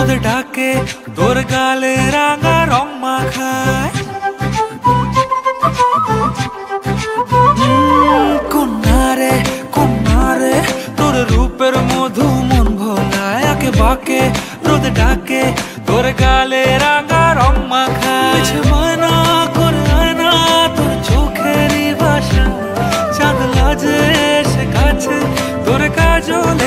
রোদ ডাকে তোর গালে রাঙা রং মাখায়। কন্যারে কন্যারে তোর রূপের মধু মন ভোলায়। আঁকে বাঁকে রোদ ডাকে তোর গালে রাঙা রং মাখায়। মানা করে আয়না তোর চোখেরই ভাষা, চাঁদ লাজে এসে কাছে তোর কাজল